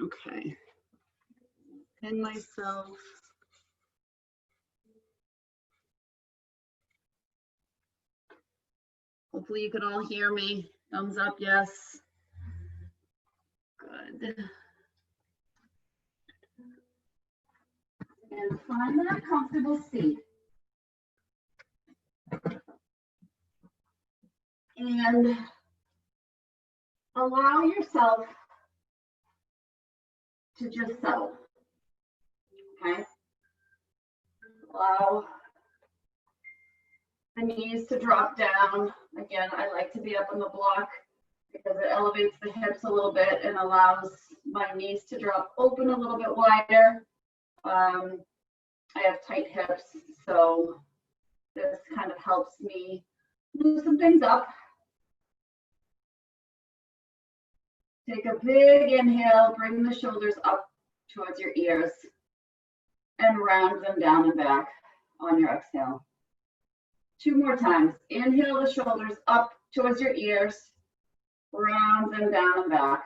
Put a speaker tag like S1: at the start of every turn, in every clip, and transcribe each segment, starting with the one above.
S1: Okay. Pin myself. Hopefully you can all hear me. Thumbs up, yes. Good. And find that comfortable seat. And allow yourself to just settle. Okay? Allow the knees to drop down. Again, I like to be up on the block because it elevates the hips a little bit and allows my knees to drop open a little bit wider. I have tight hips, so this kind of helps me loosen things up. Take a big inhale, bring the shoulders up towards your ears and round them down and back on your exhale. 2 more times. Inhale the shoulders up towards your ears, round them down and back.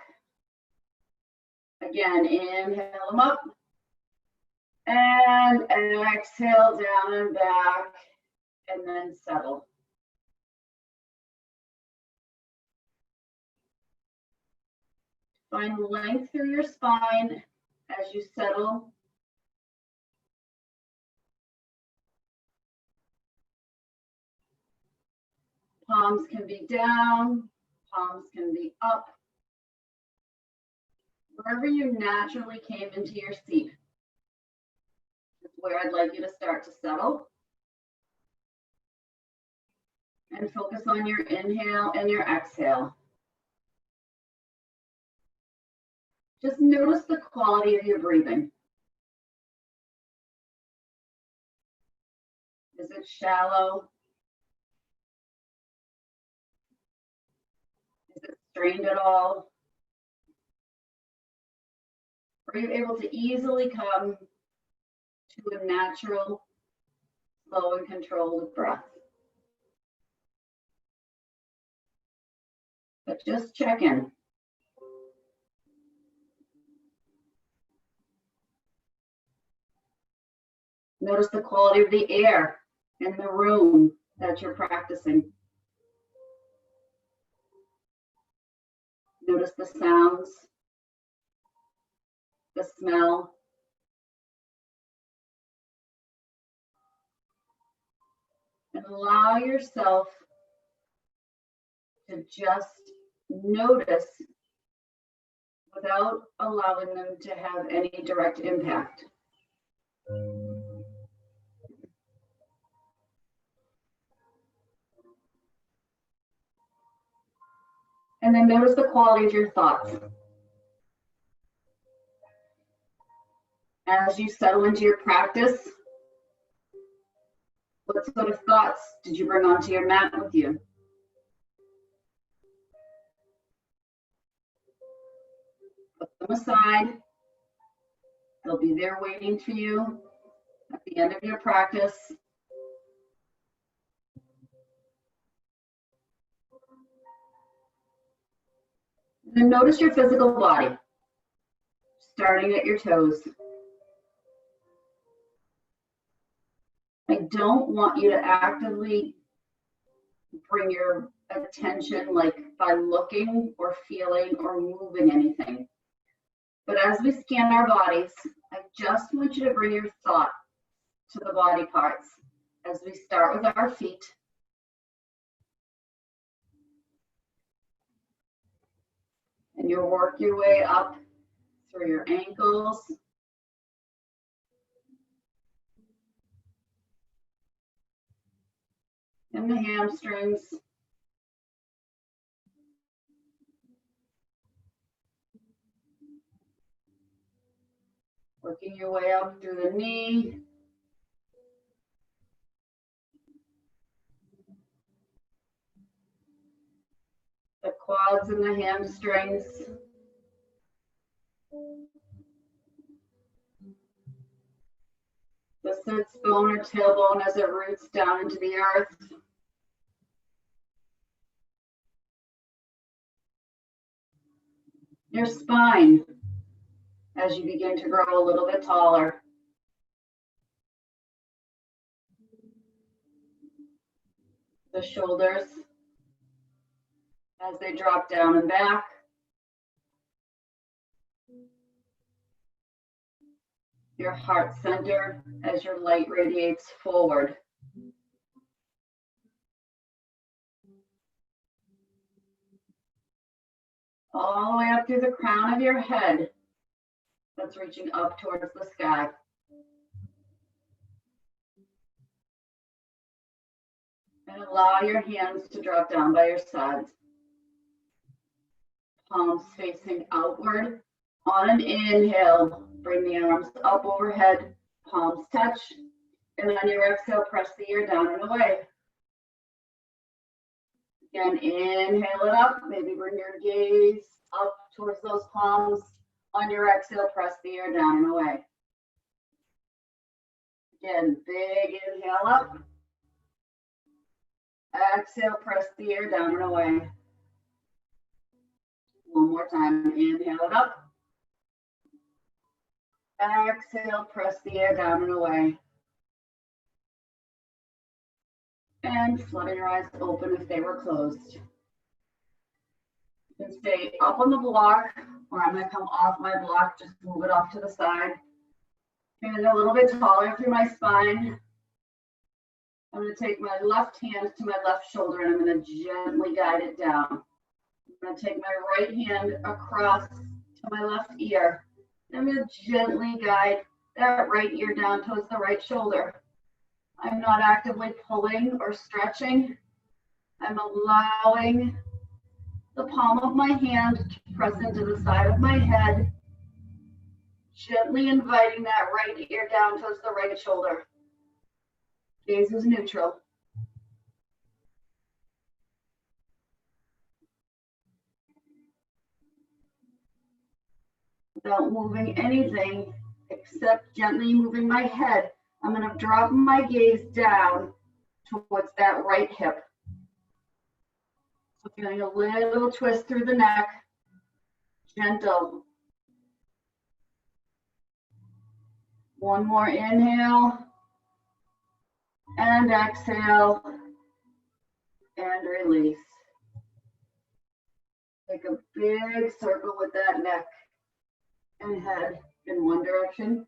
S1: Again, inhale them up and exhale down and back, and then settle. Find length through your spine as you settle. Palms can be down, palms can be up. Wherever you naturally came into your seat is where I'd like you to start to settle. And focus on your inhale and your exhale. Just notice the quality of your breathing. Is it shallow? Is it strained at all? Are you able to easily come to a natural, slow and controlled breath? But just check in. Notice the quality of the air in the room that you're practicing. Notice the sounds, the smell. And allow yourself to just notice without allowing them to have any direct impact. And then notice the quality of your thoughts. As you settle into your practice, what sort of thoughts did you bring onto your mat with you? Put them aside. They'll be there waiting for you at the end of your practice. And notice your physical body, starting at your toes. I don't want you to actively bring your attention like by looking or feeling or moving anything. But as we scan our bodies, I just want you to bring your thought to the body parts as we start with our feet. And you'll work your way up through your ankles. And the hamstrings. Working your way up through the knee. The quads and the hamstrings. The sits bone or tailbone as it roots down into the earth. Your spine. as you begin to grow a little bit taller. The shoulders as they drop down and back. Your heart center as your light radiates forward. All the way up through the crown of your head. That's reaching up towards the sky. And allow your hands to drop down by your sides. Palms facing outward. On an inhale, bring the arms up overhead, palms touch. And on your exhale, press the ear down and away. Again, inhale it up. Maybe bring your gaze up towards those palms. On your exhale, press the ear down and away. Again, big inhale up. Exhale, press the ear down and away. One more time, inhale it up. Exhale, press the air down and away. And flutter your eyes open if they were closed. You can stay up on the block, or I'm going to come off my block, just move it off to the side. And a little bit taller through my spine. I'm going to take my left hand to my left shoulder and I'm going to gently guide it down. I'm going to take my right hand across to my left ear. I'm going to gently guide that right ear down towards the right shoulder. I'm not actively pulling or stretching. I'm allowing the palm of my hand to press into the side of my head, gently inviting that right ear down towards the right shoulder. Gaze is neutral. Without moving anything except gently moving my head, I'm going to drop my gaze down towards that right hip. So feeling a little twist through the neck, gentle. One more inhale and exhale and release. Take a big circle with that neck and head in one direction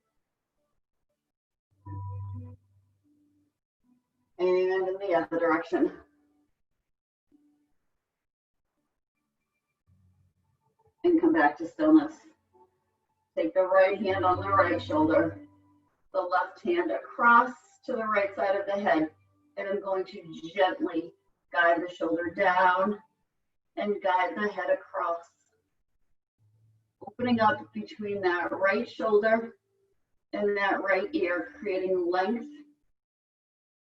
S1: and in the other direction. And come back to stillness. Take the right hand on the right shoulder, the left hand across to the right side of the head, and I'm going to gently guide the shoulder down and guide the head across. Opening up between that right shoulder and that right ear, creating length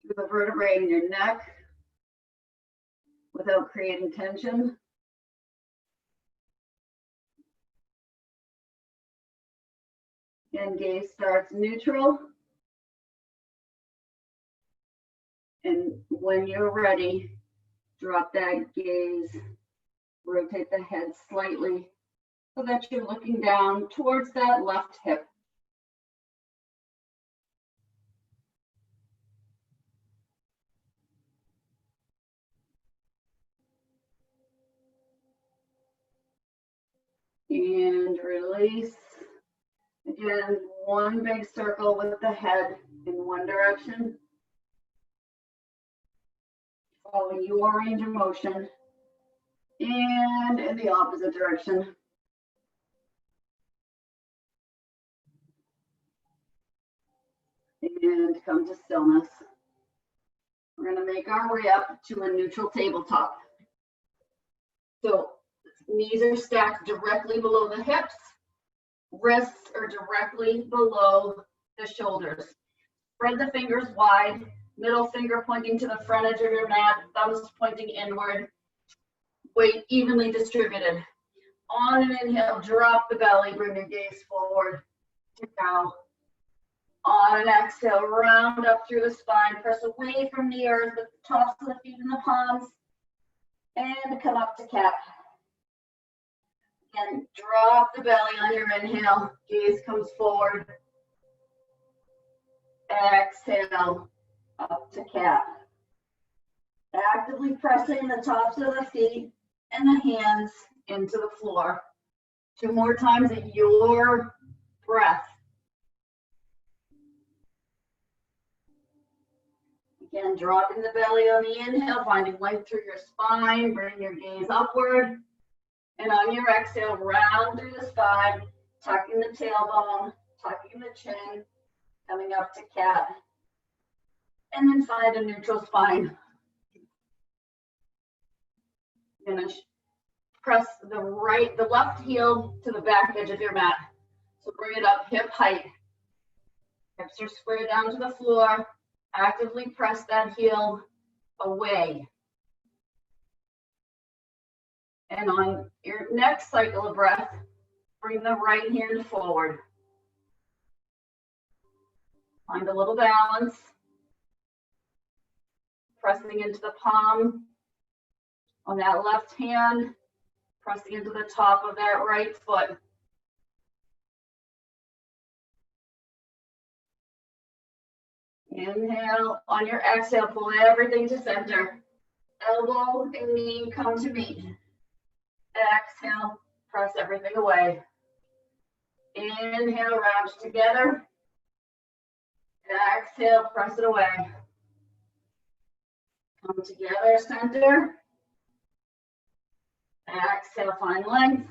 S1: through the vertebrae in your neck without creating tension. Again, gaze starts neutral. And when you're ready, drop that gaze, rotate the head slightly so that you're looking down towards that left hip. And release. Again, one big circle with the head in one direction. Following your range of motion. And in the opposite direction. And come to stillness. We're going to make our way up to a neutral tabletop. So knees are stacked directly below the hips. Wrists are directly below the shoulders. Spread the fingers wide, middle finger pointing to the front edge of your mat, thumbs pointing inward. Weight evenly distributed. On an inhale, drop the belly, bring your gaze forward to cow. On an exhale, round up through the spine, press away from the earth with the tops of the feet in the palms, and come up to cat. And drop the belly on your inhale. Gaze comes forward. Exhale, up to cat. Actively pressing the tops of the feet and the hands into the floor. 2 more times at your breath. Again, dropping the belly on the inhale, finding length through your spine. Bring your gaze upward. And on your exhale, round through the spine, tucking the tailbone, tucking the chin, coming up to cat. And then find a neutral spine. You're gonna press the left heel to the back edge of your mat. So bring it up hip height. Hips are square down to the floor. Actively press that heel away. And on your next cycle of breath, bring the right hand forward. Find a little balance. Pressing into the palm on that left hand, pressing into the top of that right foot. Inhale, on your exhale, pull everything to center. Elbow and knee come to meet. Exhale, press everything away. Inhale, round together. Exhale, press it away. Come together, center. Exhale, find length.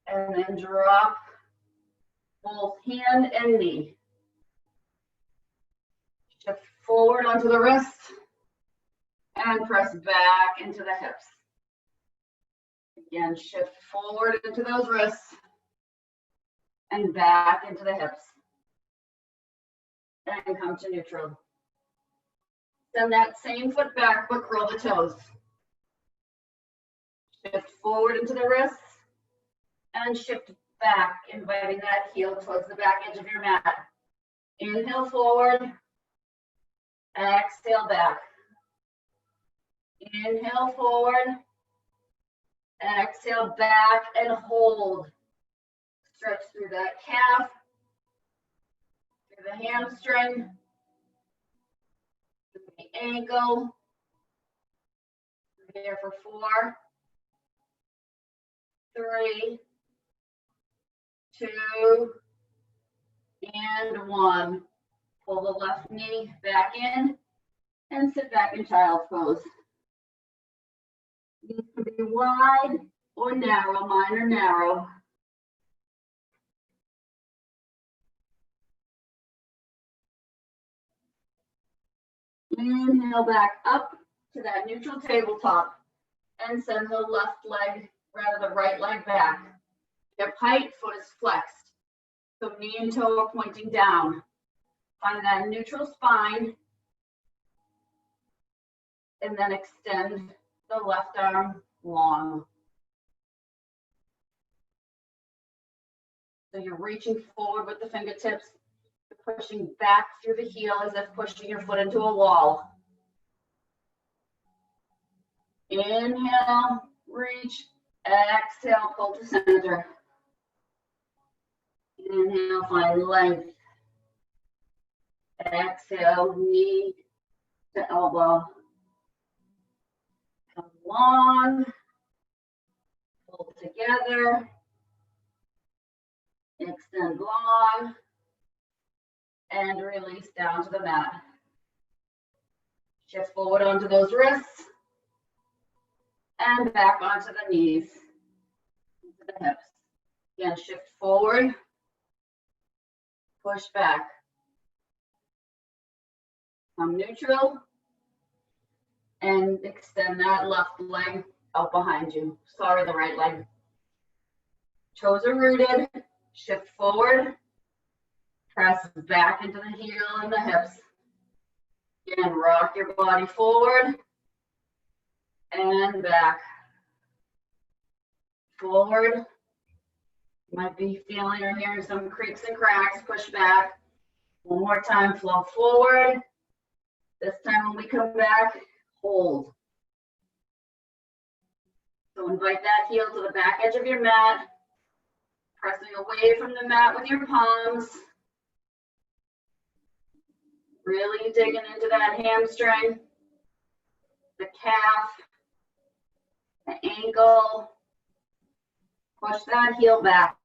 S1: And then drop both hand and knee. Shift forward onto the wrist and press back into the hips. Again, shift forward into those wrists and back into the hips. And come to neutral. Send that same foot back, but curl the toes. Shift forward into the wrists and shift back, inviting that heel towards the back edge of your mat. Inhale forward. Exhale back. Inhale forward. Exhale back and hold. Stretch through that calf, through the hamstring, through the ankle. Here for 4, 3, 2, and 1. Pull the left knee back in and sit back in child's pose. These can be wide or narrow. Mine are narrow. Inhale back up to that neutral tabletop and send the left leg, rather the right leg back. Hip height, foot is flexed. So knee and toe are pointing down. Find that neutral spine and then extend the left arm long. So you're reaching forward with the fingertips, you're pushing back through the heel as if pushing your foot into a wall. Inhale, reach, exhale, pull to center. Inhale, find length. Exhale, knee to elbow. Come long, pull together, extend long, and release down to the mat. Shift forward onto those wrists, and back onto the knees, into the hips. Again, shift forward, push back. Come neutral, and extend that left leg out behind you. Sorry, the right leg. Toes are rooted, shift forward, press back into the heel and the hips. Again, rock your body forward and back. Forward. You might be feeling or hearing some creaks and cracks, push back. One more time, flow forward. This time when we come back, hold. So invite that heel to the back edge of your mat, pressing away from the mat with your palms. Really digging into that hamstring, the calf, the ankle. Push that heel back.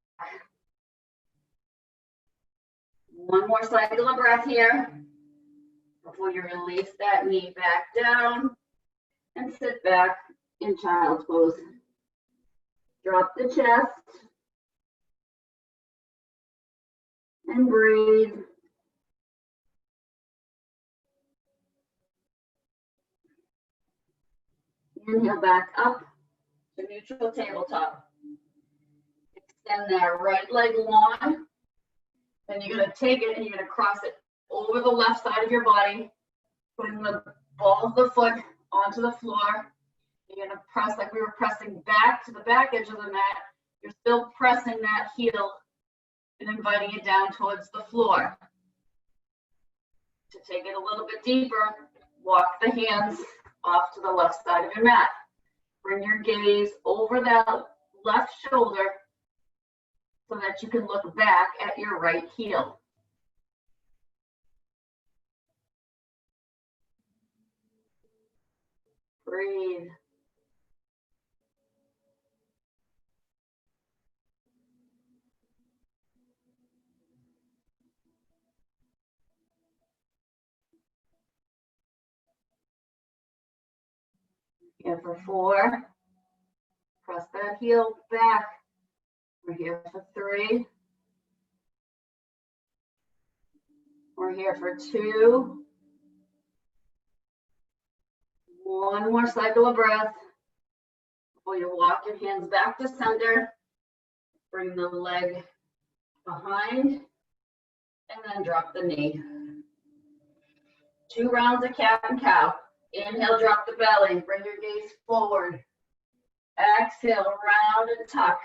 S1: One more cycle of breath here before you release that knee back down and sit back in child's pose. Drop the chest and breathe. Inhale back up to neutral tabletop. Extend that right leg long. Then you're going to take it and you're going to cross it over the left side of your body, putting the ball of the foot onto the floor. You're going to press like we were pressing back to the back edge of the mat. You're still pressing that heel and inviting it down towards the floor. To take it a little bit deeper, walk the hands off to the left side of your mat. Bring your gaze over that left shoulder so that you can look back at your right heel. Breathe. Here for 4. Press that heel back. We're here for 3. We're here for 2. One more cycle of breath before you walk your hands back to center. Bring the leg behind and then drop the knee. 2 rounds of cat and cow. Inhale, drop the belly. Bring your gaze forward. Exhale, round and tuck.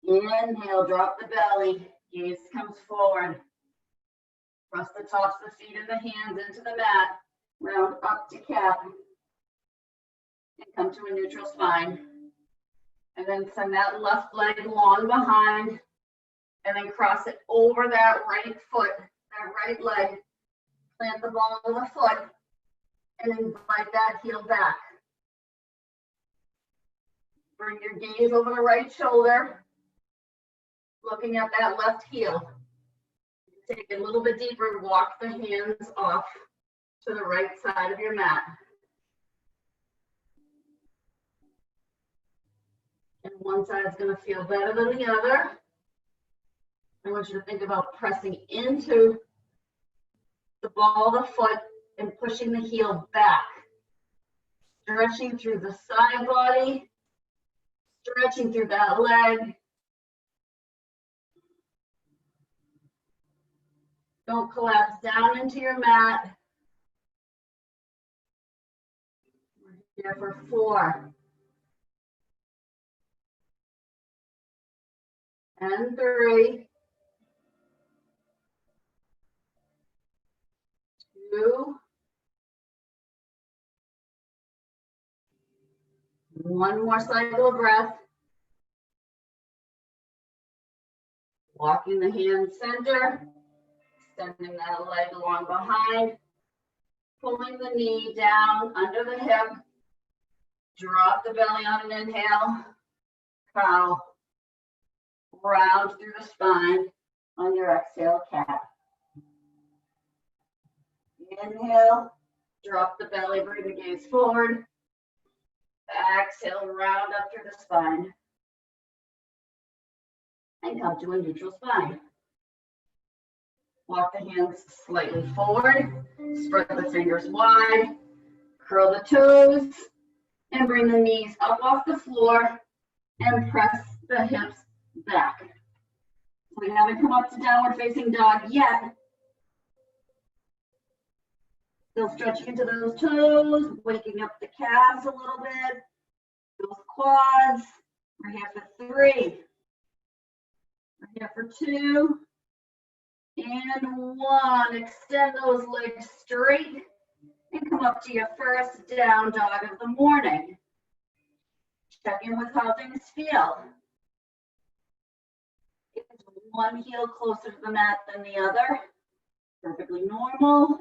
S1: Inhale, drop the belly. Gaze comes forward. Press the tops of the feet and the hands into the mat. Round up to cat. And come to a neutral spine. And then send that left leg long behind. And then cross it over that right foot, that right leg. Plant the ball of the foot. And invite that heel back. Bring your gaze over the right shoulder. Looking at that left heel. Take it a little bit deeper, walk the hands off to the right side of your mat. And one side's going to feel better than the other. I want you to think about pressing into the ball of the foot and pushing the heel back. Stretching through the side body, stretching through that leg. Don't collapse down into your mat. We're here for 4. And 3. 2. 1 more cycle of breath. Walking the hands center. Extending that leg along behind, pulling the knee down under the hip, drop the belly on an inhale, cow, round through the spine on your exhale, cat. Inhale, drop the belly, bring the gaze forward, exhale, round up through the spine, and come to a neutral spine. Walk the hands slightly forward, spread the fingers wide, curl the toes, and bring the knees up off the floor and press the hips back. We haven't come up to downward facing dog yet. Still stretching into those toes, waking up the calves a little bit, those quads. We're here for 3. We're here for 2. And 1, extend those legs straight and come up to your first down dog of the morning. Check in with how things feel. Is one heel closer to the mat than the other? Perfectly normal.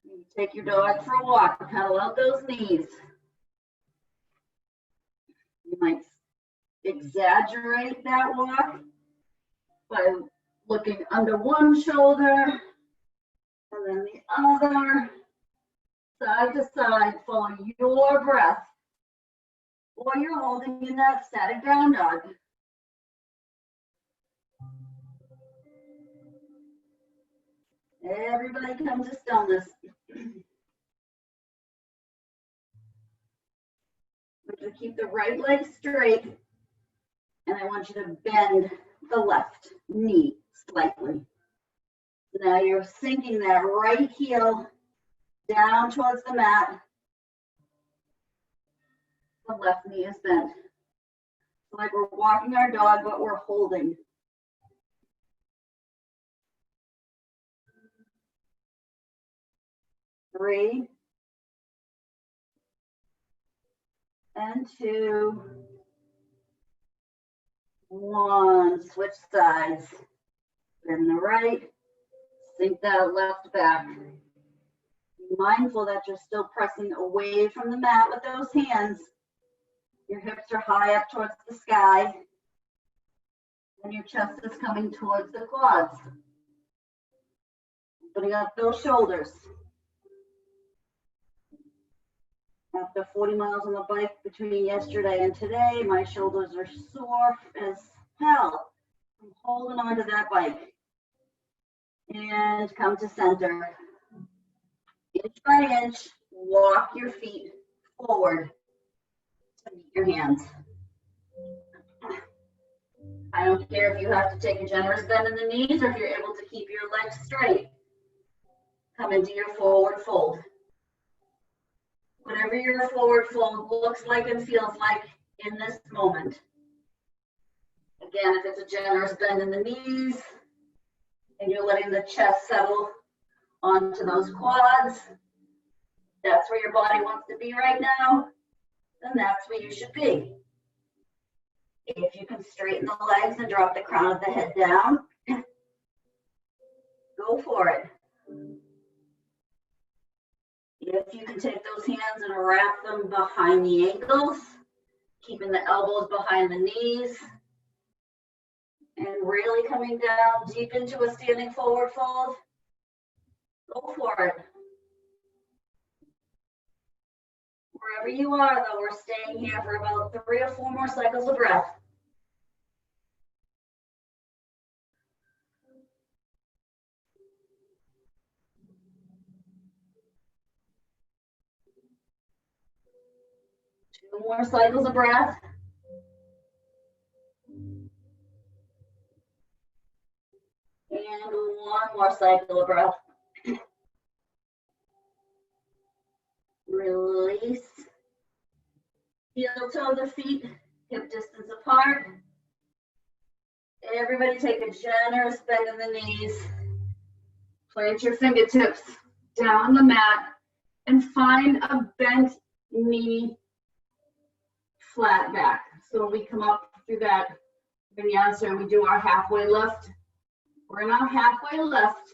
S1: You take your dog for a walk, pedal out those knees. You might exaggerate that walk by looking under one shoulder and then the other, side to side, following your breath. Or you're holding in that static down dog. Everybody come to stillness. We're going to keep the right leg straight, and I want you to bend the left knee slightly. Now you're sinking that right heel down towards the mat. The left knee is bent. So like we're walking our dog, but we're holding. Three. And two. One. Switch sides. Bend the right. Sink that left back. Be mindful that you're still pressing away from the mat with those hands. Your hips are high up towards the sky. And your chest is coming towards the quads. Putting up those shoulders. After 40 miles on the bike between yesterday and today, my shoulders are sore as hell. I'm holding on to that bike. And come to center. Inch by inch, walk your feet forward to meet your hands. I don't care if you have to take a generous bend in the knees or if you're able to keep your legs straight. Come into your forward fold. Whatever your forward fold looks like and feels like in this moment. Again, if it's a generous bend in the knees and you're letting the chest settle onto those quads, that's where your body wants to be right now, then that's where you should be. If you can straighten the legs and drop the crown of the head down, go for it. If you can take those hands and wrap them behind the ankles, keeping the elbows behind the knees, and really coming down deep into a standing forward fold, go for it. Wherever you are, though, we're staying here for about 3 or 4 more cycles of breath. Two more cycles of breath. And 1 more cycle of breath. Release. Heel toe the feet, hip distance apart. Everybody take a generous bend in the knees. Plant your fingertips down the mat and find a bent knee flat back. So we come up through that vinyasa and we do our halfway lift. We're in our halfway lift,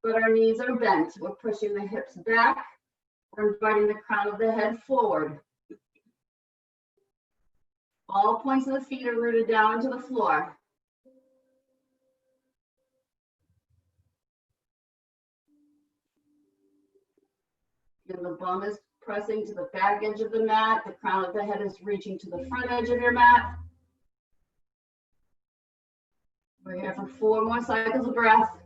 S1: but our knees are bent. We're pushing the hips back. We're inviting the crown of the head forward. All points of the feet are rooted down into the floor. And the bum is pressing to the back edge of the mat. The crown of the head is reaching to the front edge of your mat. We're here for 4 more cycles of breath.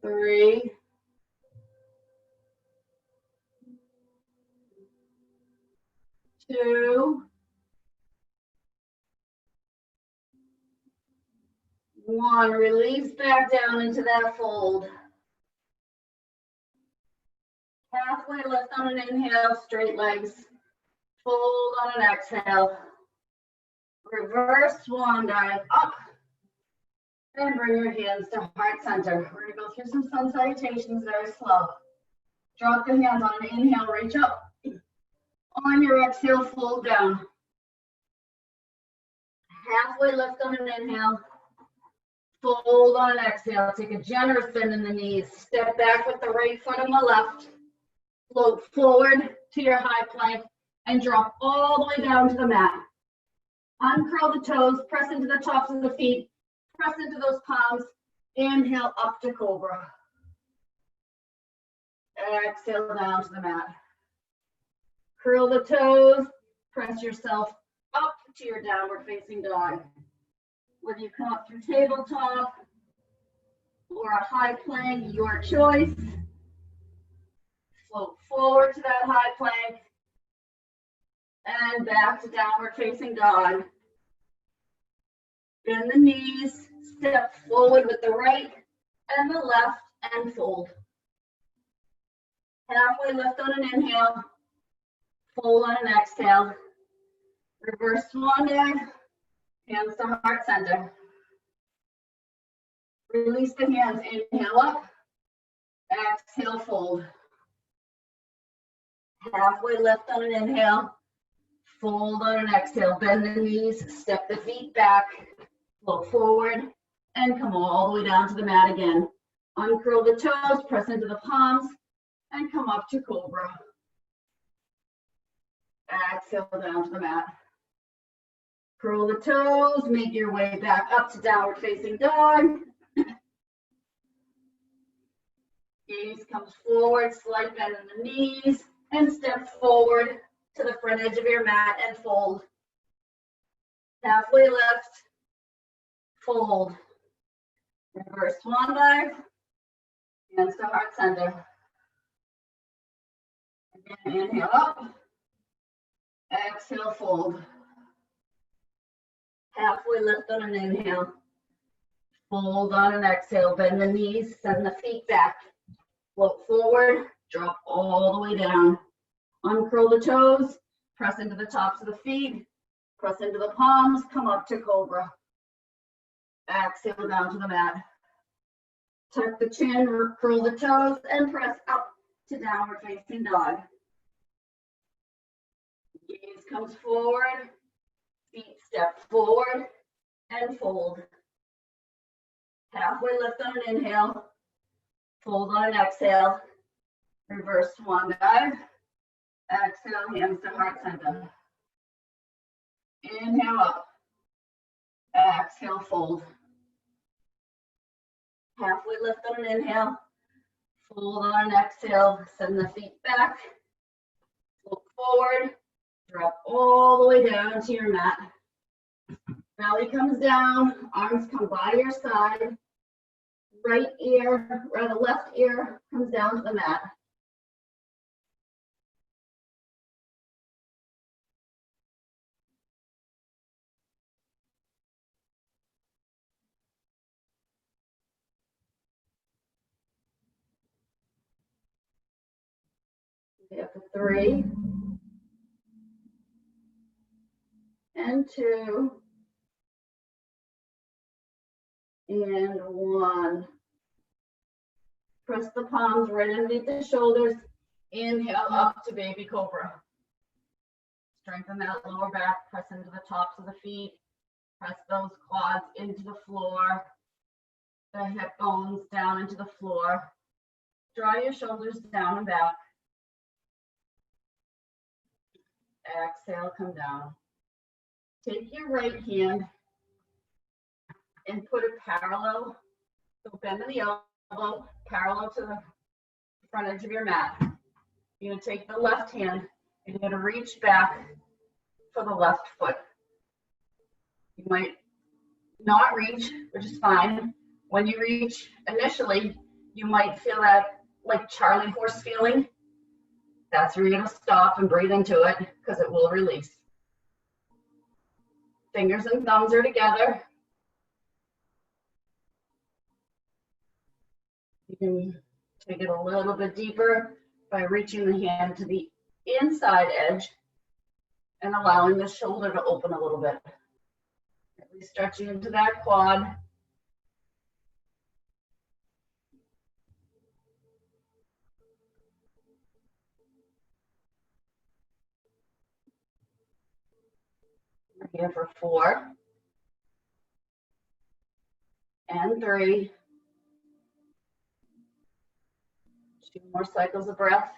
S1: Three. 2. 1. Release back down into that fold. Halfway lift on an inhale, straight legs. Fold on an exhale. Reverse swan dive up. And bring your hands to heart center. We're going to go through some sun salutations very slow. Drop the hands on an inhale, reach up. On your exhale, fold down. Halfway lift on an inhale. Fold on an exhale. Take a generous bend in the knees. Step back with the right foot on the left. Float forward to your high plank and drop all the way down to the mat. Uncurl the toes, press into the tops of the feet, press into those palms. Inhale up to cobra. Exhale down to the mat. Curl the toes, press yourself up to your downward facing dog. Whether you come up through tabletop or a high plank, your choice. Float forward to that high plank and back to downward facing dog. Bend the knees, step forward with the right and the left and fold. Halfway lift on an inhale, fold on an exhale. Reverse swan dive, hands to heart center. Release the hands, inhale up, exhale, fold. Halfway lift on an inhale, fold on an exhale. Bend the knees, step the feet back, float forward, and come all the way down to the mat again. Uncurl the toes, press into the palms, and come up to cobra. Exhale down to the mat. Curl the toes, make your way back up to downward facing dog. Gaze comes forward, slight bend in the knees, and step forward to the front edge of your mat and fold. Halfway lift, fold. Reverse swan dive, hands to heart center. Again, inhale up, exhale, fold. Halfway lift on an inhale, fold on an exhale, bend the knees, send the feet back, float forward, drop all the way down. Uncurl the toes, press into the tops of the feet, press into the palms, come up to cobra. Exhale down to the mat. Tuck the chin, curl the toes, and press up to downward facing dog. Gaze comes forward, feet step forward and fold. Halfway lift on an inhale, fold on an exhale, reverse swan dive, exhale, hands to heart center. Inhale up, exhale, fold. Halfway lift on an inhale, fold on an exhale, send the feet back, look forward, drop all the way down to your mat. Belly comes down, arms come by your side, right ear, or the left ear comes down to the mat. We have the 3 and 2 and 1. Press the palms right underneath the shoulders. Inhale up to baby cobra. Strengthen that lower back, press into the tops of the feet. Press those quads into the floor. The hip bones down into the floor. Draw your shoulders down and back. Exhale, come down. Take your right hand and put it parallel, so bend in the elbow, parallel to the front edge of your mat. You're gonna take the left hand and you're gonna reach back for the left foot. You might not reach, which is fine. When you reach initially, you might feel that like Charlie horse feeling. That's where you're gonna stop and breathe into it because it will release. Fingers and thumbs are together. You can take it a little bit deeper by reaching the hand to the inside edge and allowing the shoulder to open a little bit. Really stretching into that quad. We're here for 4 and 3. 2 more cycles of breath.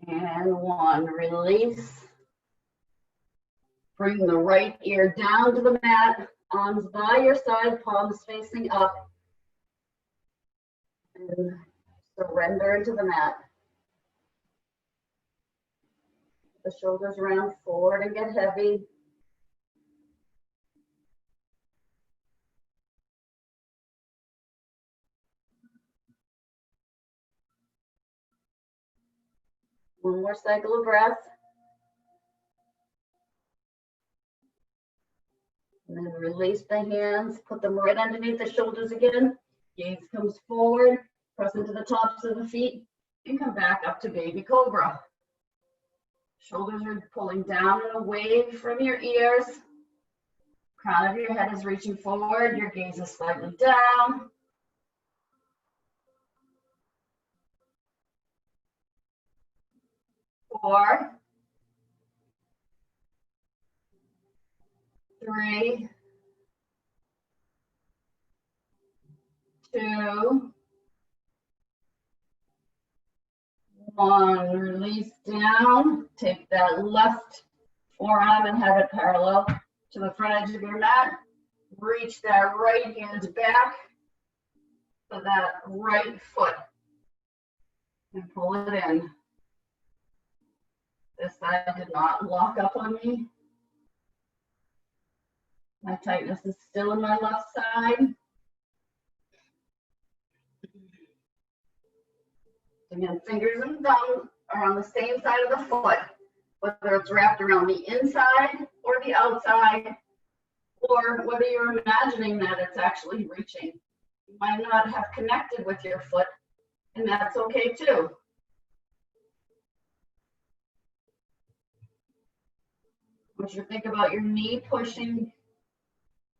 S1: And 1, release. Bring the right ear down to the mat, arms by your side, palms facing up. And surrender into the mat. The shoulders round forward and get heavy. One more cycle of breath. And then release the hands, put them right underneath the shoulders again. Gaze comes forward, press into the tops of the feet, and come back up to baby cobra. Shoulders are pulling down and away from your ears. Crown of your head is reaching forward, your gaze is slightly down. Four, 3, 2, 1. Release down. Take that left forearm and have it parallel to the front edge of your mat. Reach that right hand back for that right foot and pull it in. This side did not lock up on me. My tightness is still in my left side. Again, fingers and thumbs are on the same side of the foot, whether it's wrapped around the inside or the outside, or whether you're imagining that it's actually reaching. You might not have connected with your foot, and that's okay too. I want you to think about your knee pushing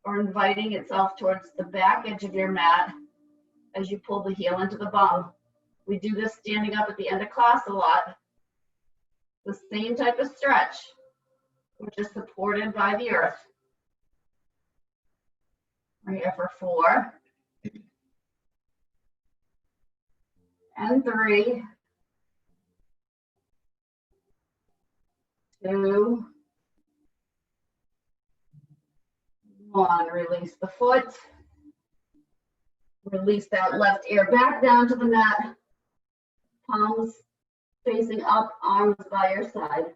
S1: or inviting itself towards the back edge of your mat as you pull the heel into the bum. We do this standing up at the end of class a lot. The same type of stretch, which is supported by the earth. We're here for 4 and 3, 2, 1. Release the foot. Release that left ear back down to the mat. Palms facing up, arms by your side.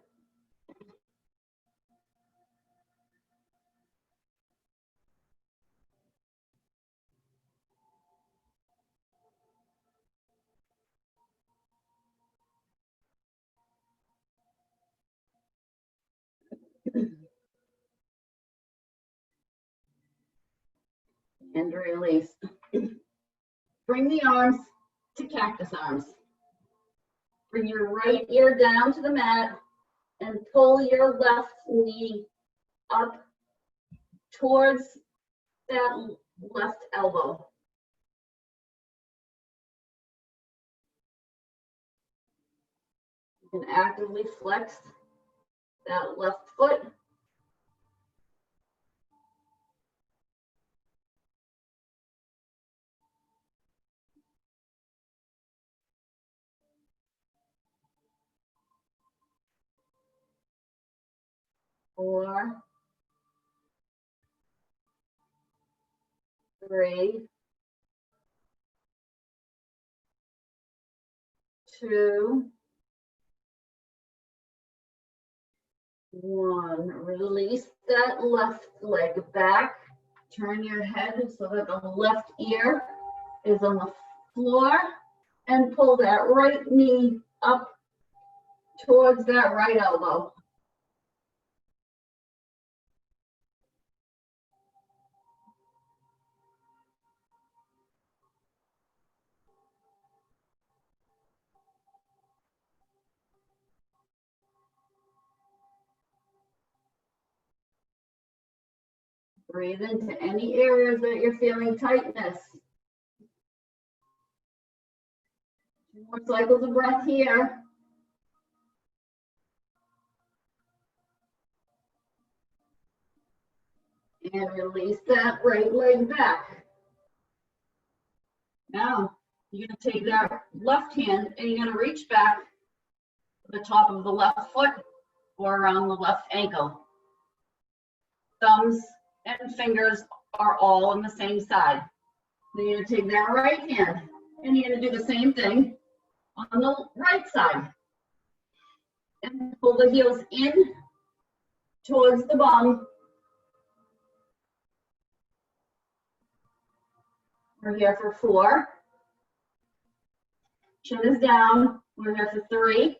S1: And release. Bring the arms to cactus arms. Bring your right ear down to the mat and pull your left knee up towards that left elbow. You can actively flex that left foot. Four, 3, 2, 1. Release that left leg back. Turn your head so that the left ear is on the floor and pull that right knee up towards that right elbow. Breathe into any areas that you're feeling tightness. 2 more cycles of breath here. And release that right leg back. Now, you're going to take that left hand and you're going to reach back to the top of the left foot or around the left ankle. Thumbs and fingers are all on the same side. Then you're going to take that right hand and you're going to do the same thing on the right side. And pull the heels in towards the bum. We're here for 4. Chin is down. We're here for 3,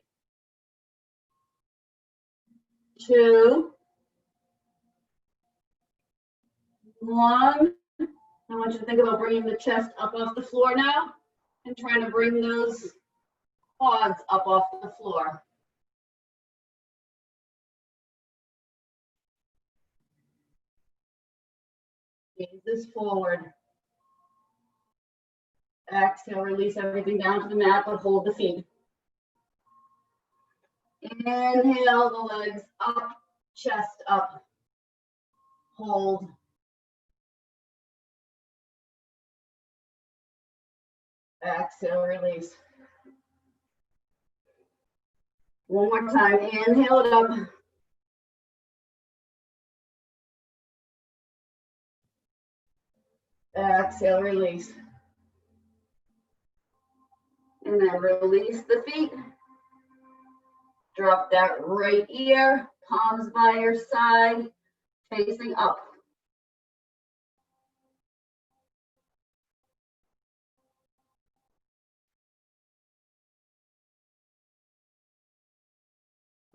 S1: 2, 1. I want you to think about bringing the chest up off the floor now and trying to bring those quads up off the floor. Gaze this forward. Exhale, release everything down to the mat, but hold the feet. Inhale, the legs up, chest up. Hold. Exhale, release. One more time, inhale it up. Exhale, release. And then release the feet. Drop that right ear, palms by your side, facing up.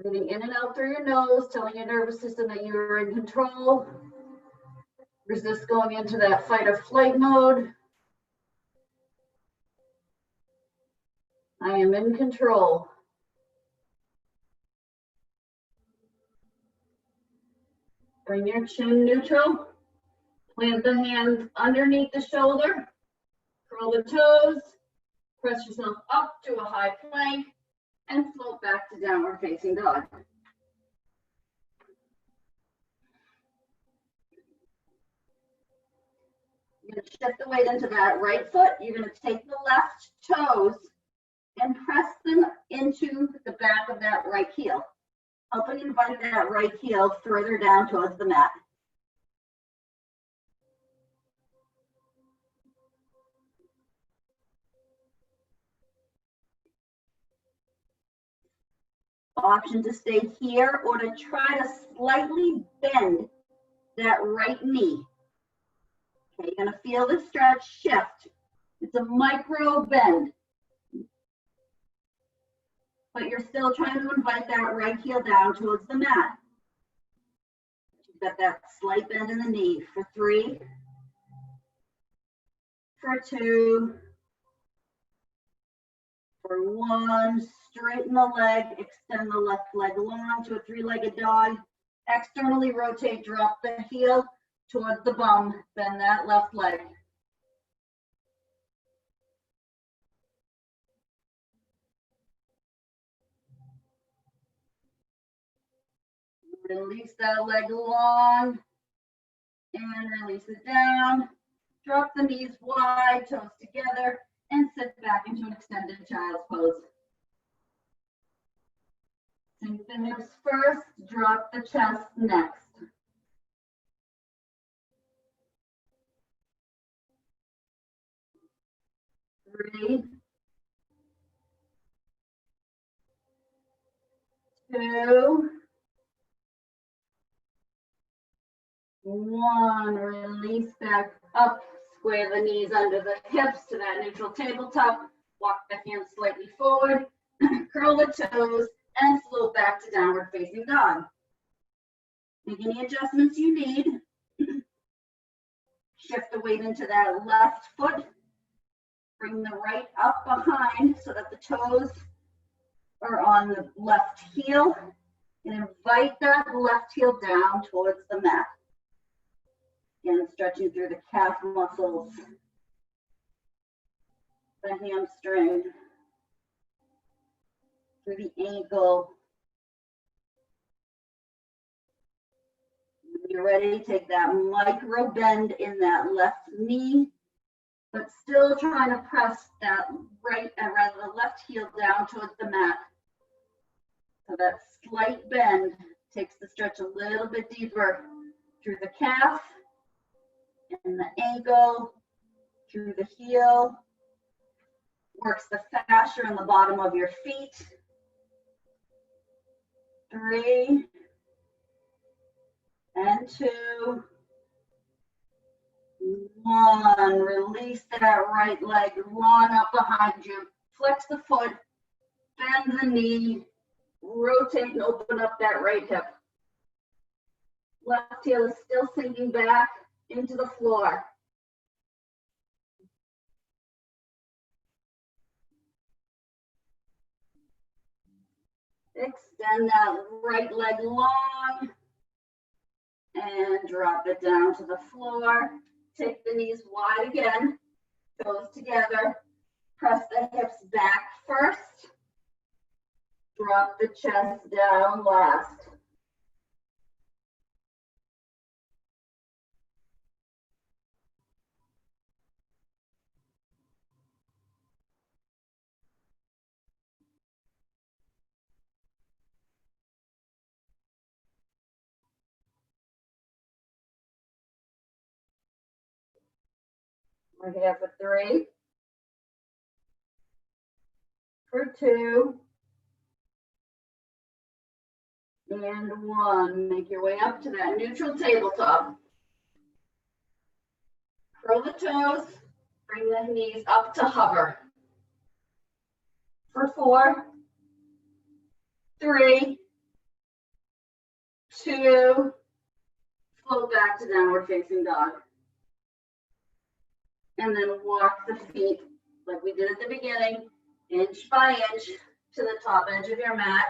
S1: Breathing in and out through your nose, telling your nervous system that you're in control. Resist going into that fight or flight mode. I am in control. Bring your chin neutral. Plant the hands underneath the shoulder. Curl the toes. Press yourself up to a high plank and float back to downward facing dog. You're going to shift the weight into that right foot. You're going to take the left toes and press them into the back of that right heel. Helping invite that right heel further down towards the mat. Option to stay here or to try to slightly bend that right knee. Okay, you're gonna feel the stretch shift. It's a micro bend. But you're still trying to invite that right heel down towards the mat. You've got that slight bend in the knee for 3, for 2, for 1. Straighten the leg, extend the left leg long to a 3-legged dog. Externally rotate, drop the heel towards the bum, bend that left leg. Release that leg long and release it down. Drop the knees wide, toes together, and sit back into an extended child's pose. Sink the hips first, drop the chest next. Three, 2, 1. Release back up. Square the knees under the hips to that neutral tabletop. Walk the hands slightly forward. Curl the toes and float back to downward facing dog. Make any adjustments you need. Shift the weight into that left foot. Bring the right up behind so that the toes are on the left heel. And invite that left heel down towards the mat. Again, stretching through the calf muscles, the hamstring, through the ankle. you're ready, take that micro bend in that left knee, but still trying to press that right, rather the left heel down towards the mat. So that slight bend takes the stretch a little bit deeper through the calf and the ankle, through the heel, works the fascia in the bottom of your feet. 3 and 2. 1. Release that right leg, long up behind you. Flex the foot, bend the knee, rotate and open up that right hip. Left heel is still sinking back into the floor. Extend that right leg long and drop it down to the floor. Take the knees wide again, toes together. Press the hips back first. Drop the chest down last. We're here for 3, for 2, and 1. Make your way up to that neutral tabletop. Curl the toes, bring the knees up to hover. For 4, 3, 2, float back to downward facing dog. And then walk the feet like we did at the beginning, inch by inch to the top edge of your mat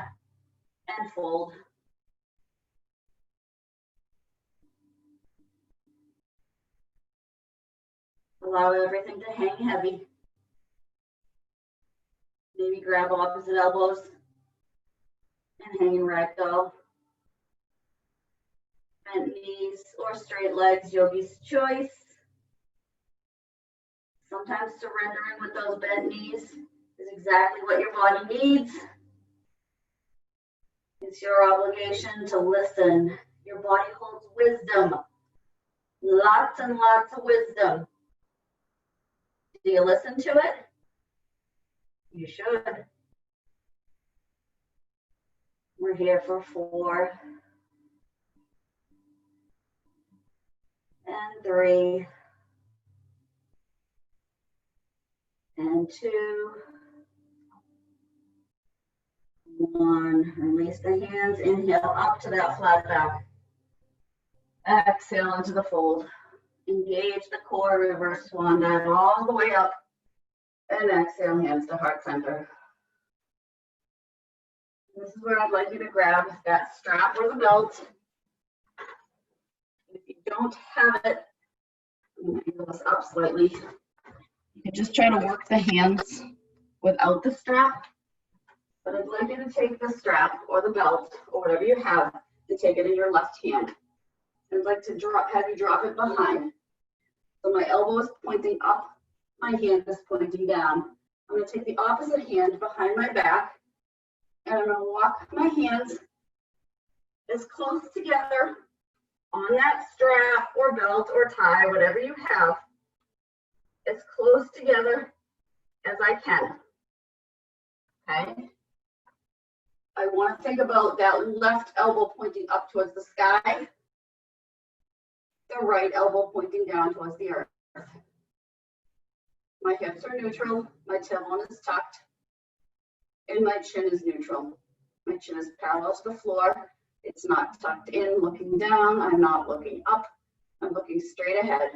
S1: and fold. Allow everything to hang heavy. Maybe grab opposite elbows and hang in ragdoll. Bent knees or straight legs, yogi's choice. Sometimes surrendering with those bent knees is exactly what your body needs. It's your obligation to listen. Your body holds wisdom. Lots and lots of wisdom. Do you listen to it? You should. We're here for 4 and 3 and 2, 1. Release the hands, inhale up to that flat back. Exhale into the fold. Engage the core, reverse swan dive all the way up. And exhale, hands to heart center. This is where I'd like you to grab that strap or the belt. If you don't have it, I'm going to angle this up slightly. You can just try to work the hands without the strap. But I'd like you to take the strap or the belt or whatever you have and take it in your left hand. I'd like to have you drop it behind. So my elbow is pointing up, my hand is pointing down. I'm going to take the opposite hand behind my back, and I'm going to walk my hands as close together on that strap or belt or tie, whatever you have, as close together as I can. Okay? I want to think about that left elbow pointing up towards the sky, the right elbow pointing down towards the earth. My hips are neutral, my tailbone is tucked, and my chin is neutral. My chin is parallel to the floor. It's not tucked in, looking down. I'm not looking up. I'm looking straight ahead.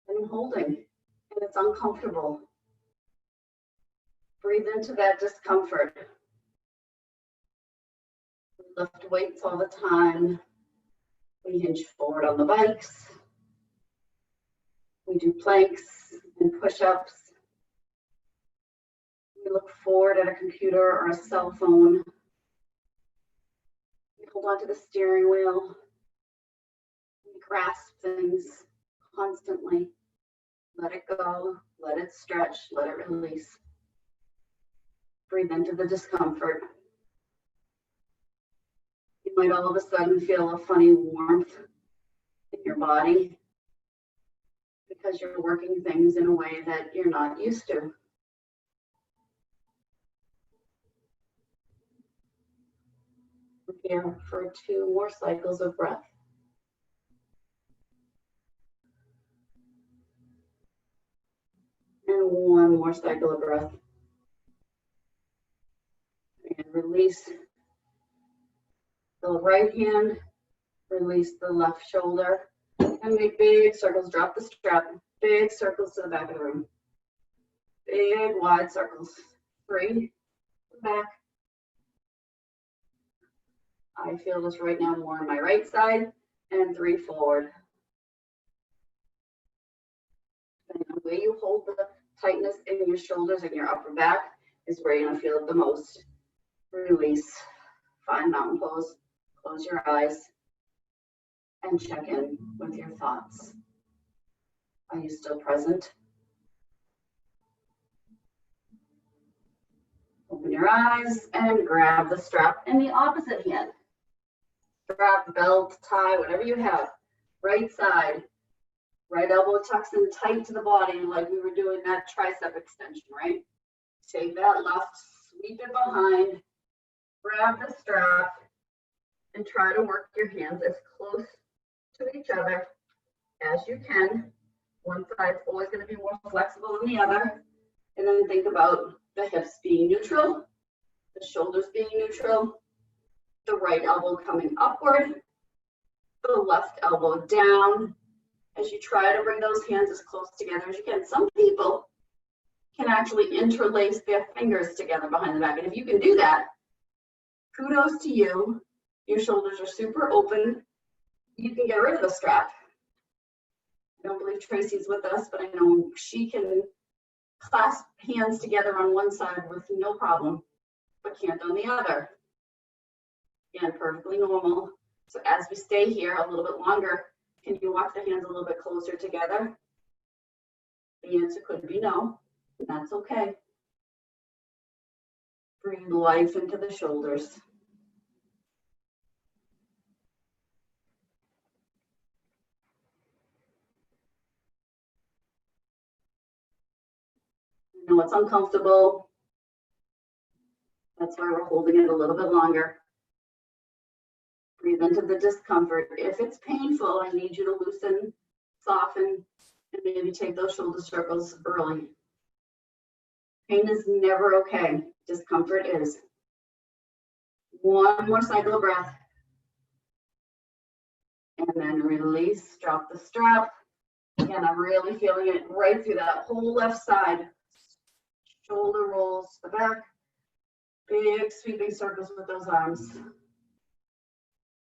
S1: And I'm holding, and it's uncomfortable. Breathe into that discomfort. We lift weights all the time. We hinge forward on the bikes. We do planks and push-ups. We look forward at a computer or a cell phone. We hold on to the steering wheel, grasp things constantly. Let it go, let it stretch, let it release. Breathe into the discomfort. You might all of a sudden feel a funny warmth in your body because you're working things in a way that you're not used to. Here for 2 more cycles of breath. And 1 more cycle of breath. And release the right hand, release the left shoulder, and make big circles. Drop the strap, big circles to the back of the room. Big wide circles. 3, back. I feel this right now more on my right side, and 3 forward. And the way you hold the tightness in your shoulders and your upper back is where you're gonna feel it the most. Release, find mountain pose, close your eyes, and check in with your thoughts. Are you still present? Open your eyes and grab the strap in the opposite hand. Strap, belt, tie, whatever you have. Right side, right elbow tucks in tight to the body like we were doing that tricep extension, right? Take that left, sweep it behind, grab the strap, and try to work your hands as close to each other as you can. One side's always going to be more flexible than the other. And then think about the hips being neutral, the shoulders being neutral, the right elbow coming upward, the left elbow down, as you try to bring those hands as close together as you can. Some people can actually interlace their fingers together behind the back. And if you can do that, kudos to you. Your shoulders are super open. You can get rid of the strap. I don't believe Tracy's with us, but I know she can clasp hands together on one side with no problem, but can't on the other. Again, perfectly normal. So as we stay here a little bit longer, can you walk the hands a little bit closer together? The answer could be no, and that's okay. Breathe life into the shoulders. I know it's uncomfortable. That's why we're holding it a little bit longer. Breathe into the discomfort. If it's painful, I need you to loosen, soften, and maybe take those shoulder circles early. Pain is never okay. Discomfort is. 1 more cycle of breath. And then release, drop the strap. Again, I'm really feeling it right through that whole left side. Shoulder rolls to the back. Big sweeping circles with those arms.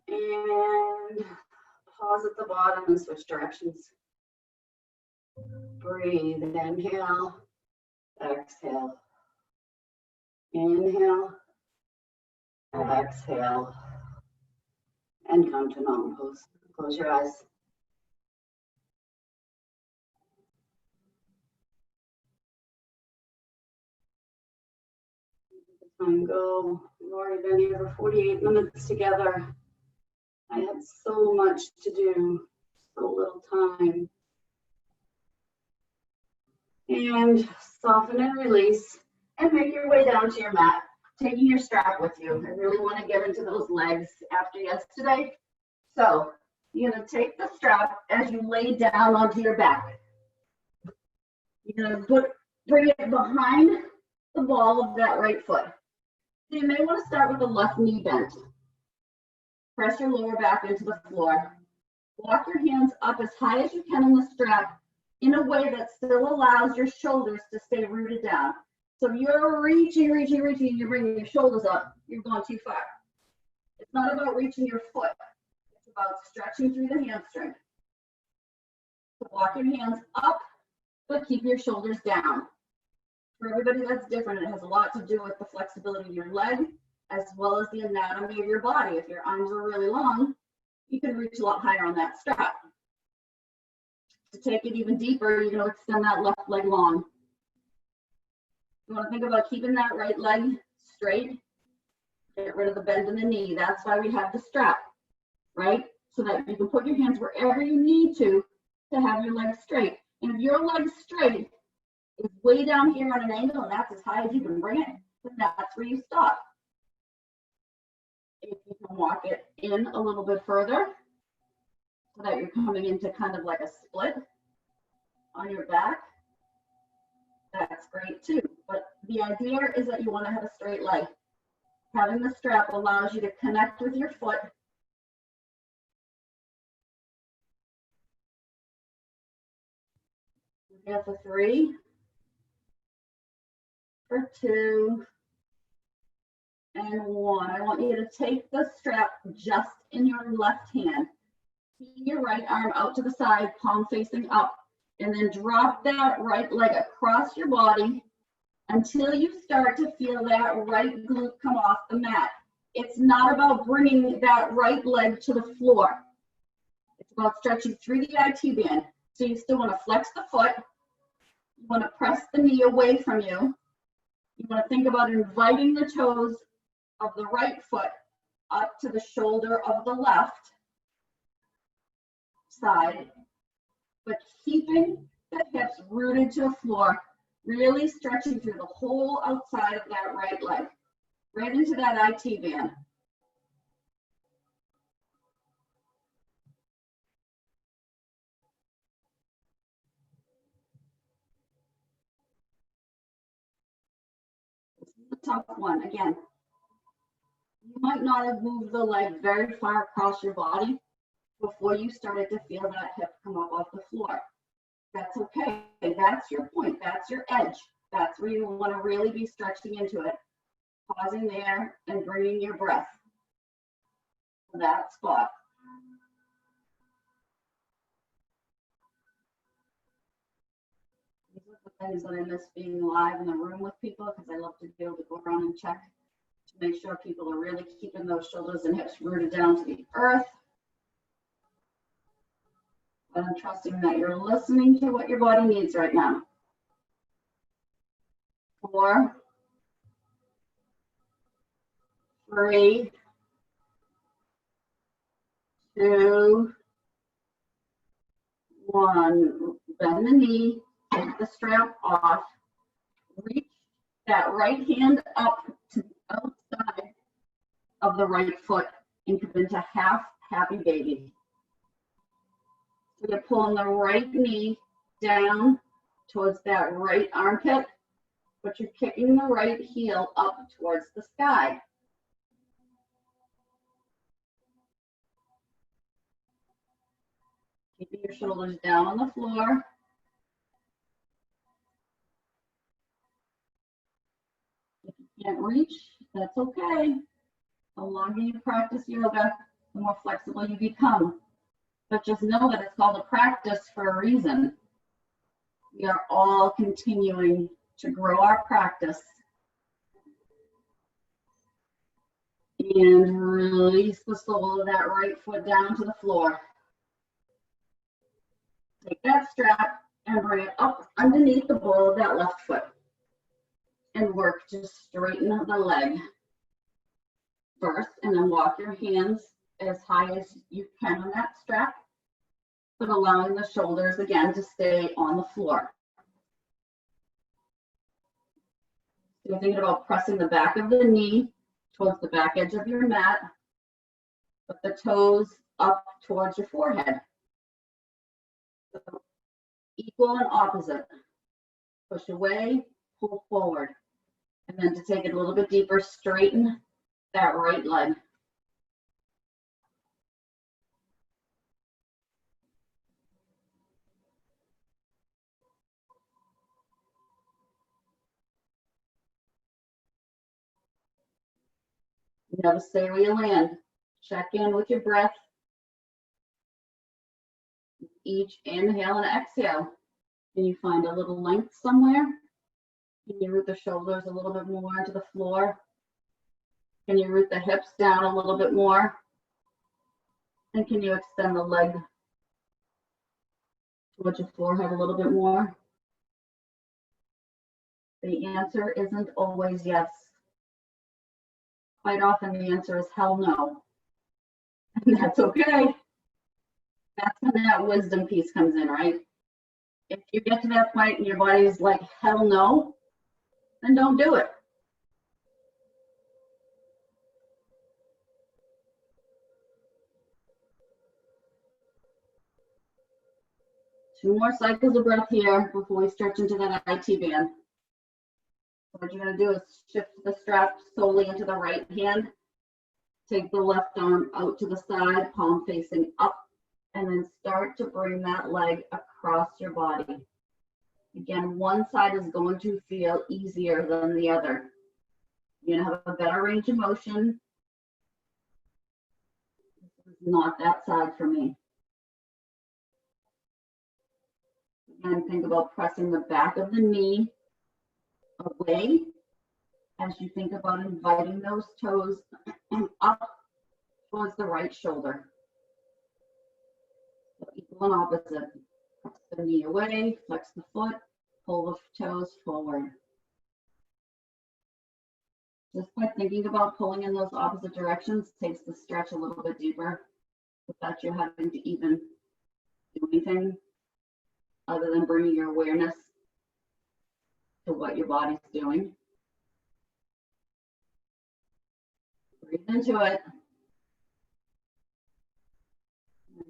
S1: And pause at the bottom and switch directions. Breathe, inhale, exhale. Inhale, exhale, and come to mountain pose. Close your eyes. Time go. We've already been here for 48 minutes together. I had so much to do, so little time. And soften and release, and make your way down to your mat, taking your strap with you. I really want to get into those legs after yesterday. So you're going to take the strap as you lay down onto your back. You're going to bring it behind the ball of that right foot. So you may want to start with the left knee bent. Press your lower back into the floor. Walk your hands up as high as you can on the strap in a way that still allows your shoulders to stay rooted down. So if you're reaching, and you're bringing your shoulders up, you've gone too far. It's not about reaching your foot. It's about stretching through the hamstring. So walk your hands up, but keep your shoulders down. For everybody, that's different. It has a lot to do with the flexibility of your leg as well as the anatomy of your body. If your arms are really long, you can reach a lot higher on that strap. To take it even deeper, you're going to extend that left leg long. You want to think about keeping that right leg straight. Get rid of the bend in the knee. That's why we have the strap, right? So that you can put your hands wherever you need to have your leg straight. And if your leg straight is way down here on an angle and that's as high as you can bring it, then that's where you stop. If you can walk it in a little bit further so that you're coming into kind of like a split on your back, that's great too. But the idea is that you want to have a straight leg. Having the strap allows you to connect with your foot. Here for 3, for 2, and 1. I want you to take the strap just in your left hand. Keep your right arm out to the side, palm facing up, and then drop that right leg across your body until you start to feel that right glute come off the mat. It's not about bringing that right leg to the floor. It's about stretching through the IT band. So you still want to flex the foot. You want to press the knee away from you. You want to think about inviting the toes of the right foot up to the shoulder of the left side, but keeping the hips rooted to the floor, really stretching through the whole outside of that right leg, right into that IT band. This is a tough one. Again, you might not have moved the leg very far across your body before you started to feel that hip come up off the floor. That's okay. That's your point. That's your edge. That's where you want to really be stretching into it. Pausing there and bringing your breath to that spot. These are the things that I miss being live in the room with people, because I love to be able to go around and check to make sure people are really keeping those shoulders and hips rooted down to the earth. But I'm trusting that you're listening to what your body needs right now. 4, 3, 2, 1. Bend the knee, take the strap off, reach that right hand up to the outside of the right foot and come into half happy baby. So you're pulling the right knee down towards that right armpit, but you're kicking the right heel up towards the sky. Keeping your shoulders down on the floor. If you can't reach, that's okay. The longer you practice yoga, the more flexible you become. But just know that it's called a practice for a reason. We are all continuing to grow our practice and release the sole of that right foot down to the floor. Take that strap and bring it up underneath the ball of that left foot and work to straighten the leg first, and then walk your hands as high as you can on that strap, but allowing the shoulders again to stay on the floor. So you're thinking about pressing the back of the knee towards the back edge of your mat, but the toes up towards your forehead. So equal and opposite. Push away, pull forward. And then to take it a little bit deeper, straighten that right leg. Never stay where you land. Check in with your breath. Each inhale and exhale. Can you find a little length somewhere? Can you root the shoulders a little bit more into the floor? Can you root the hips down a little bit more? And can you extend the leg towards your forehead a little bit more? The answer isn't always yes. Quite often the answer is hell no. And that's okay. That's when that wisdom piece comes in, right? If you get to that point and your body's like, hell no, then don't do it. Two more cycles of breath here before we stretch into that IT band. So what you're going to do is shift the strap solely into the right hand. Take the left arm out to the side, palm facing up, and then start to bring that leg across your body. Again, one side is going to feel easier than the other. You're going to have a better range of motion. This is not that side for me. Again, think about pressing the back of the knee away as you think about inviting those toes up towards the right shoulder. So equal and opposite. Press the knee away, flex the foot, pull the toes forward. Just by thinking about pulling in those opposite directions takes the stretch a little bit deeper without you having to even do anything other than bringing your awareness to what your body's doing. Breathe into it.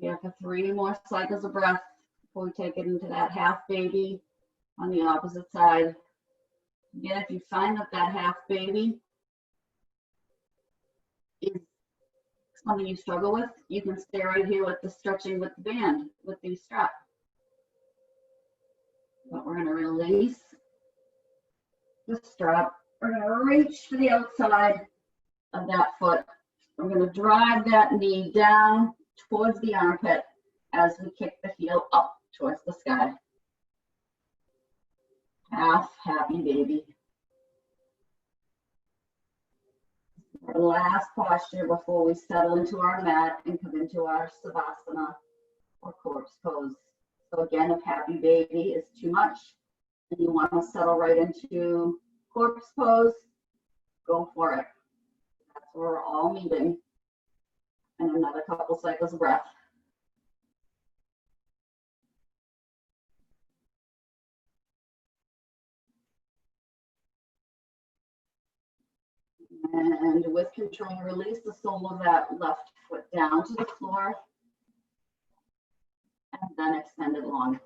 S1: Here for 3 more cycles of breath before we take it into that half baby on the opposite side. Again, if you find that that half baby is something you struggle with, you can stay right here with the stretching with the band, with the strap. But we're going to release the strap. We're going to reach to the outside of that foot. We're going to drive that knee down towards the armpit as we kick the heel up towards the sky. Half happy baby. Our last posture before we settle into our mat and come into our savasana or corpse pose. So again, if happy baby is too much and you want to settle right into corpse pose, go for it. That's where we're all meeting. And another couple cycles of breath. And with control, release the sole of that left foot down to the floor and then extend it long.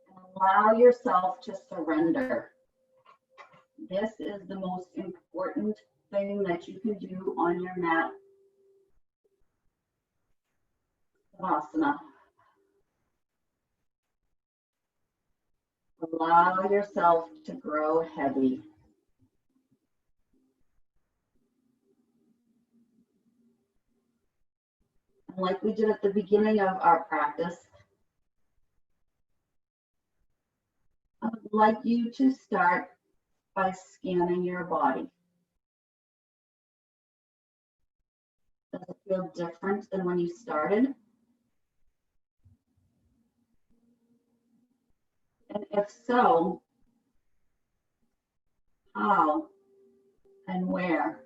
S1: And allow yourself to surrender. This is the most important thing that you can do on your mat. Savasana. Allow yourself to grow heavy. And like we did at the beginning of our practice, I would like you to start by scanning your body. Does it feel different than when you started? And if so, how and where?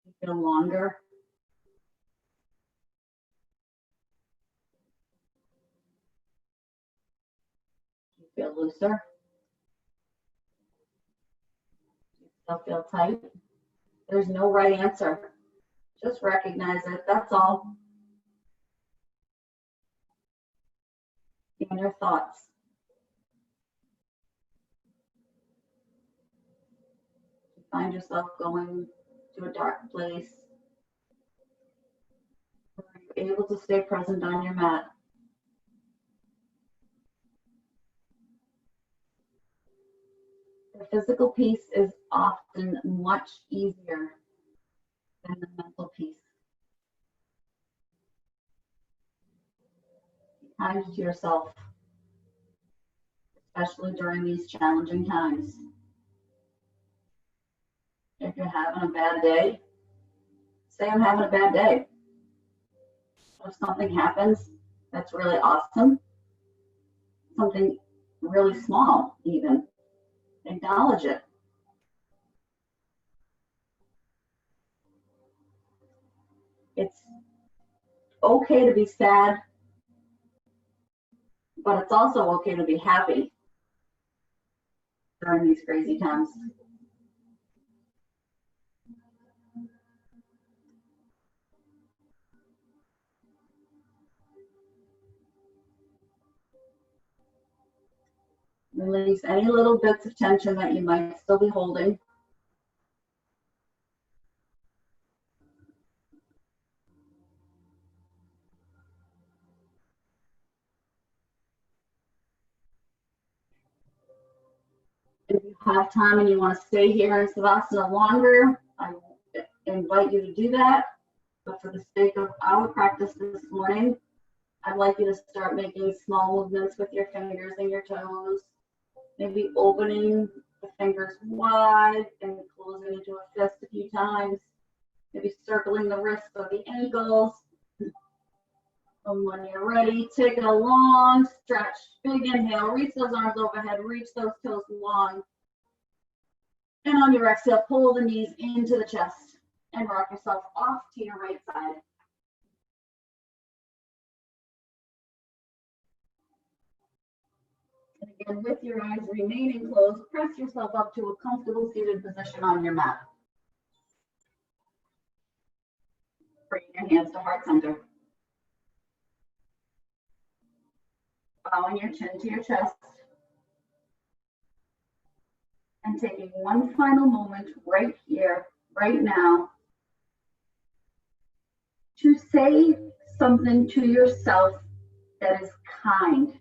S1: You feel longer? You feel looser? You still feel tight? There's no right answer. Just recognize it, that's all. And your thoughts. You find yourself going to a dark place. Are you able to stay present on your mat? The physical piece is often much easier than the mental piece. kind to yourself, especially during these challenging times. If you're having a bad day, say I'm having a bad day. If something happens that's really awesome, something really small even, acknowledge it. It's okay to be sad, but it's also okay to be happy during these crazy times. Release any little bits of tension that you might still be holding. If you have time and you want to stay here in Savasana longer, I invite you to do that. But for the sake of our practice this morning, I'd like you to start making small movements with your fingers and your toes. Maybe opening the fingers wide and closing into a fist a few times. Maybe circling the wrists or the ankles. And when you're ready, take a long stretch. Big inhale, reach those arms overhead, reach those toes long. And on your exhale, pull the knees into the chest and rock yourself off to your right side. And again, with your eyes remaining closed, press yourself up to a comfortable seated position on your mat. Bring your hands to heart center. Bowing your chin to your chest. And taking one final moment right here, right now, to say something to yourself that is kind.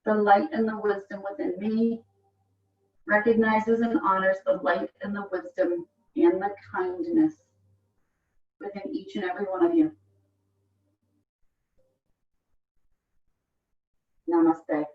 S1: The light and the wisdom within me recognizes and honors the light and the wisdom and the kindness within each and every one of you. Namaste.